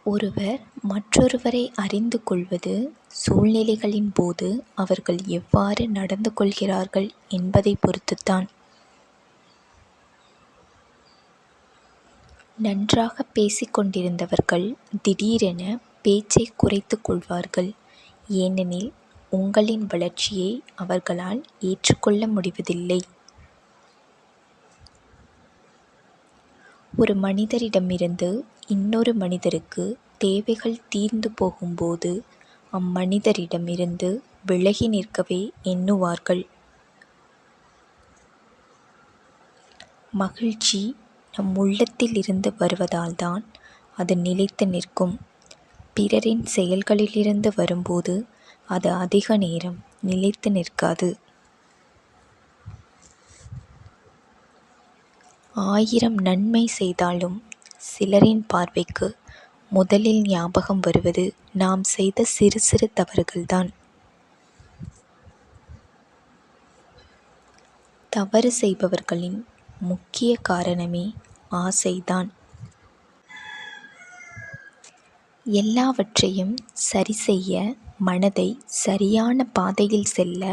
ஒருவர் மற்றொருவரை அறிந்து கொள்வது சூழ்நிலைகளின் போது அவர்கள் எவ்வாறு நடந்து கொள்கிறார்கள் என்பதை பொறுத்துத்தான். நன்றாக பேசிக்கொண்டிருந்தவர்கள் திடீரென பேச்சை குறைத்து கொள்வார்கள். ஏனெனில் உங்களின் வளர்ச்சியை அவர்களால் ஏற்றுக்கொள்ள முடிவதில்லை. ஒரு மனிதரிடமிருந்து இன்னொரு மனிதருக்கு தேவைகள் தீர்ந்து போகும்போது அம்மனிதரிடமிருந்து விலகி நிற்கவே எண்ணுவார்கள். மகிழ்ச்சி நம் உள்ளத்தில் இருந்து வருவதால்தான் அது நிலைத்து நிற்கும். பிறரின் செயல்களிலிருந்து வரும்போது அது அதிக நேரம் நிலைத்து நிற்காது. 1000 நன்மை செய்தாலும் சிலரின் பார்வைக்கு முதலில் ஞாபகம் வருவது நாம் செய்த சிறு சிறு தவறுகள்தான். தவறு செய்பவர்களின் முக்கிய காரணமே ஆசைதான். எல்லாவற்றையும் சரி செய்ய மனதை சரியான பாதையில் செல்ல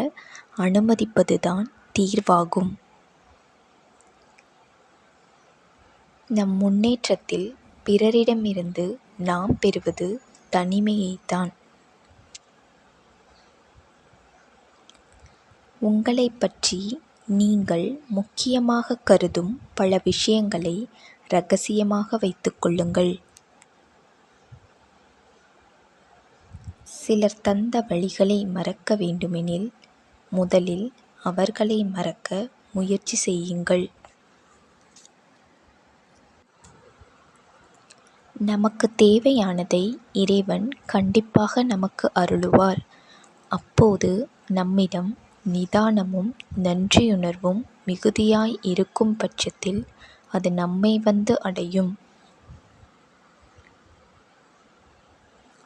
அனுமதிப்பதுதான் தீர்வாகும். நம் முன்னேற்றத்தில் பிறரிடமிருந்து நாம் பெறுவது தனிமையைத்தான். உங்களைப் பற்றி நீங்கள் முக்கியமாக கருதும் பல விஷயங்களை இரகசியமாக வைத்துக் கொள்ளுங்கள். சிலர் தந்த வழிகளை மறக்க வேண்டுமெனில் முதலில் அவர்களை மறக்க முயற்சி செய்யுங்கள். நமக்கு தேவையானதை இறைவன் கண்டிப்பாக நமக்கு அருளுவார். அப்போது நம்மிடம் நிதானமும் நன்றியுணர்வும் மிகுதியாய் இருக்கும் பட்சத்தில் அது நம்மை வந்து அடையும்.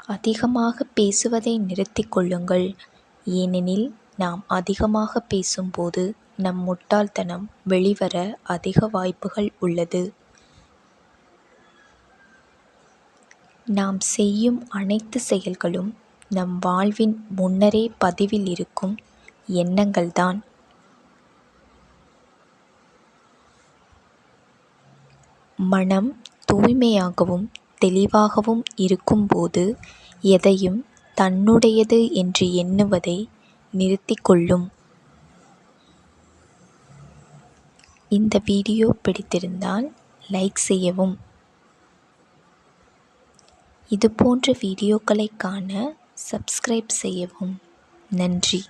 அதிகமாக பேசுவதை நிறுத்திக் கொள்ளுங்கள். ஏனெனில் நாம் அதிகமாக பேசும்போது நம் முட்டாள்தனம் வெளிவர அதிக வாய்ப்புகள் உள்ளது. நாம் செய்யும் அனைத்து செயல்களும் நம் வாழ்வின் முன்னரே பதிவில் இருக்கும் எண்ணங்கள்தான். மனம் தூய்மையாகவும் தெளிவாகவும் இருக்கும்போது எதையும் தன்னுடையது என்று எண்ணுவதை நிறுத்திக் கொள்ளும். இந்த வீடியோ பிடித்திருந்தால் லைக் செய்யவும். இதுபோன்ற வீடியோக்களை காண சப்ஸ்கிரைப் செய்யவும். நன்றி.